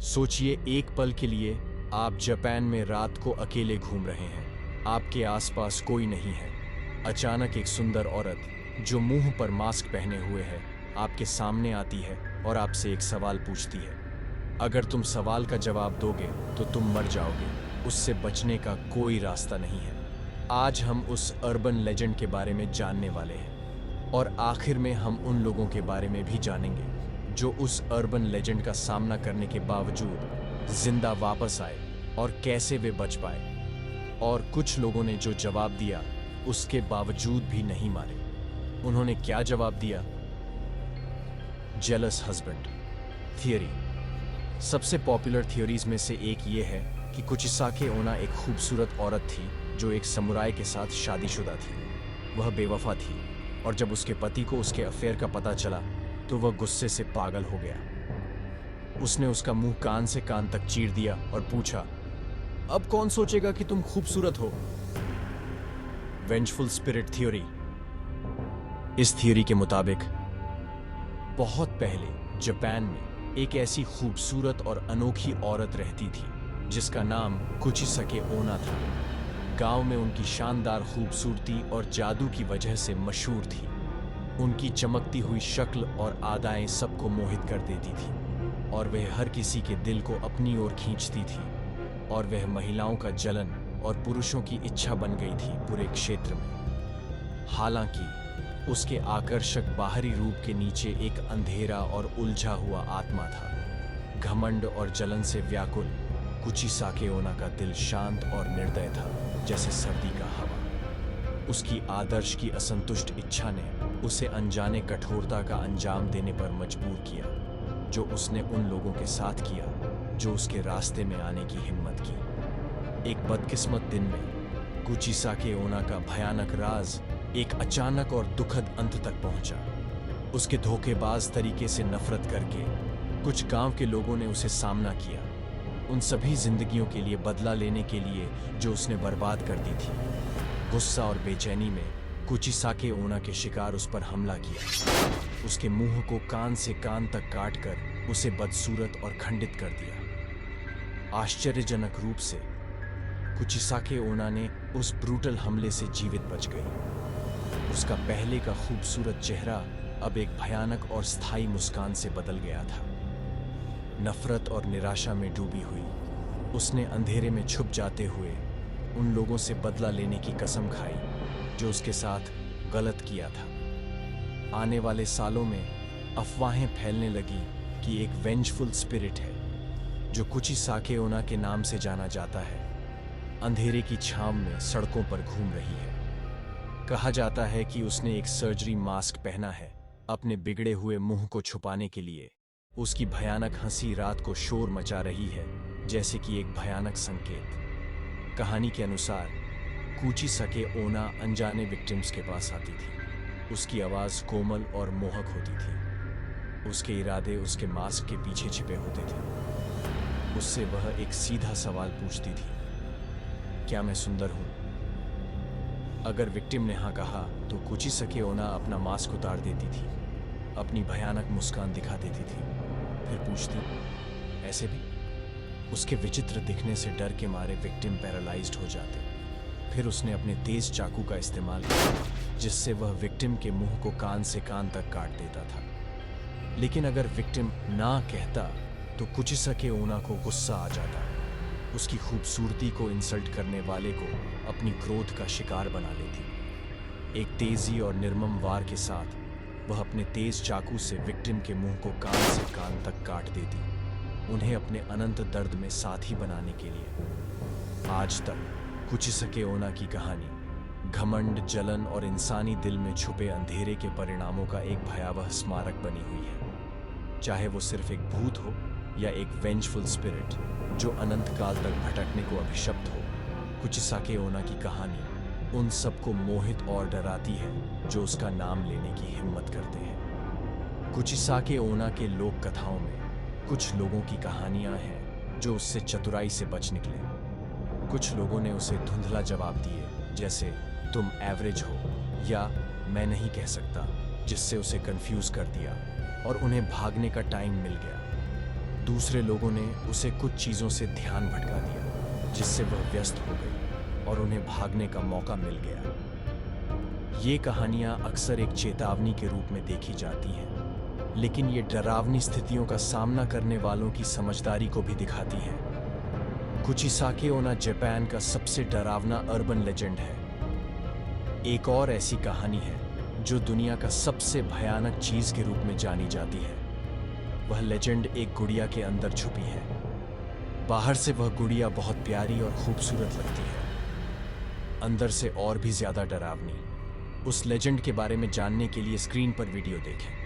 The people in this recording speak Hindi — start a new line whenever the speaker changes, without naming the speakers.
सोचिए एक पल के लिए, आप जापान में रात को अकेले घूम रहे हैं। आपके आसपास कोई नहीं है। अचानक एक सुंदर औरत जो मुंह पर मास्क पहने हुए है आपके सामने आती है और आपसे एक सवाल पूछती है। अगर तुम सवाल का जवाब दोगे तो तुम मर जाओगे। उससे बचने का कोई रास्ता नहीं है। आज हम उस अर्बन लेजेंड के बारे में जानने वाले हैं और आखिर में हम उन लोगों के बारे में भी जानेंगे जो उस अर्बन लेजेंड का सामना करने के बावजूद जिंदा वापस आए और कैसे वे बच पाए। और कुछ लोगों ने जो जवाब दिया उसके बावजूद भी नहीं मारे। उन्होंने क्या जवाब दिया? Jealous husband theory. सबसे पॉपुलर थियोरीज में से एक ये है कि कुचिसाके ओना एक खूबसूरत औरत थी जो एक समुराई के साथ शादीशुदा थी। वह बेवफा थी और जब उसके पति को उसके अफेयर का पता चला तो वह गुस्से से पागल हो गया। उसने उसका मुंह कान से कान तक चीर दिया और पूछा, अब कौन सोचेगा कि तुम खूबसूरत हो? Vengeful spirit theory. इस थ्योरी के मुताबिक बहुत पहले जापान में एक ऐसी खूबसूरत और अनोखी औरत रहती थी जिसका नाम कुचिसाके ओना था। गांव में उनकी शानदार खूबसूरती और जादू की वजह से मशहूर थी। उनकी चमकती हुई शक्ल और अदाएं सबको मोहित कर देती थी और वह हर किसी के दिल को अपनी ओर खींचती थी और वह महिलाओं का जलन और पुरुषों की इच्छा बन गई थी पूरे क्षेत्र में। हालांकि उसके आकर्षक बाहरी रूप के नीचे एक अंधेरा और उलझा हुआ आत्मा था। घमंड और जलन से व्याकुल कुचिसाके ओना का दिल शांत और निर्दय था, जैसे सर्दी का हवा। उसकी आदर्श की असंतुष्ट इच्छा ने उसे अनजाने कठोरता का अंजाम देने पर मजबूर किया, जो उसने उन लोगों के साथ किया जो उसके रास्ते में आने की हिम्मत की। एक बदकिस्मत दिन में कुचिसाके ओना का भयानक राज एक अचानक और दुखद अंत तक पहुंचा। उसके धोखेबाज तरीके से नफरत करके कुछ गांव के लोगों ने उसे सामना किया, उन सभी जिंदगियों के लिए बदला लेने के लिए जो उसने बर्बाद कर दी थी। गुस्सा और बेचैनी में कुचिसाके ओना के शिकार उस पर हमला किया। उसके मुंह को कान से कान तक काटकर उसे बदसूरत और खंडित कर दिया। आश्चर्यजनक रूप से कुचिसाके ओना ने उस ब्रूटल हमले से जीवित बच गई। उसका पहले का खूबसूरत चेहरा अब एक भयानक और स्थायी मुस्कान से बदल गया था। नफरत और निराशा में डूबी हुई उसने अंधेरे में छुप जाते हुए उन लोगों से बदला लेने की कसम खाई जो उसके साथ गलत किया था। आने वाले सालों में अफवाहें फैलने लगी कि एक वेंजफुल स्पिरिट है जो कुचिसाके ओना के नाम से जाना जाता है, अंधेरे की छांव में सड़कों पर घूम रही है। कहा जाता है कि उसने एक सर्जरी मास्क पहना है अपने बिगड़े हुए मुंह को छुपाने के लिए। उसकी भयानक हंसी रात को शोर मचा रही है, जैसे कि एक भयानक संकेत। कहानी के अनुसार कुचिसाके ओना अनजाने विक्टिम्स के पास आती थी। उसकी आवाज़ कोमल और मोहक होती थी। उसके इरादे उसके मास्क के पीछे छिपे होते थे। उससे वह एक सीधा सवाल पूछती थी, क्या मैं सुंदर हूँ? अगर विक्टिम ने हाँ कहा तो कुचिसाके ओना अपना मास्क उतार देती थी, अपनी भयानक मुस्कान दिखा देती थी, फिर पूछती, ऐसे भी? उसके विचित्र दिखने से डर के मारे विक्टिम पैरालाइज्ड हो जाते। फिर उसने अपने तेज चाकू का इस्तेमाल किया, जिससे वह विक्टिम के मुंह को कान से कान तक काट देता था। लेकिन अगर विक्टिम ना कहता तो कुचिसाके ओना को गुस्सा आ जाता। उसकी खूबसूरती को इंसल्ट करने वाले को अपनी क्रोध का शिकार बना लेती। एक तेजी और निर्मम वार के साथ वह अपने तेज चाकू से विक्टिम के मुंह को कान से कान तक काट देती, उन्हें अपने अनंत दर्द में साथी बनाने के लिए। आज तक कुचिसाके ओना की कहानी घमंड, जलन और इंसानी दिल में छुपे अंधेरे के परिणामों का एक भयावह स्मारक बनी हुई है। चाहे वो सिर्फ एक भूत हो या एक वेंजफुल स्पिरिट जो अनंत काल तक भटकने को अभिशप्त हो, कुचिसाके ओना की कहानी उन सबको मोहित और डराती है जो उसका नाम लेने की हिम्मत करते हैं। कुचिसाके ओना के लोक कथाओं में कुछ लोगों की कहानियां हैं जो उससे चतुराई से बच निकले। कुछ लोगों ने उसे धुंधला जवाब दिए, जैसे तुम एवरेज हो या मैं नहीं कह सकता, जिससे उसे कंफ्यूज कर दिया और उन्हें भागने का टाइम मिल गया। दूसरे लोगों ने उसे कुछ चीज़ों से ध्यान भटका दिया, जिससे वह व्यस्त हो गई और उन्हें भागने का मौका मिल गया। ये कहानियाँ अक्सर एक चेतावनी के रूप में देखी जाती हैं, लेकिन ये डरावनी स्थितियों का सामना करने वालों की समझदारी को भी दिखाती हैं। कुचिसाकी ओना जापान का सबसे डरावना अर्बन लेजेंड है। एक और ऐसी कहानी है जो दुनिया का सबसे भयानक चीज के रूप में जानी जाती है। वह लेजेंड एक गुड़िया के अंदर छुपी है। बाहर से वह गुड़िया बहुत प्यारी और खूबसूरत लगती है, अंदर से और भी ज्यादा डरावनी। उस लेजेंड के बारे में जानने के लिए स्क्रीन पर वीडियो देखें।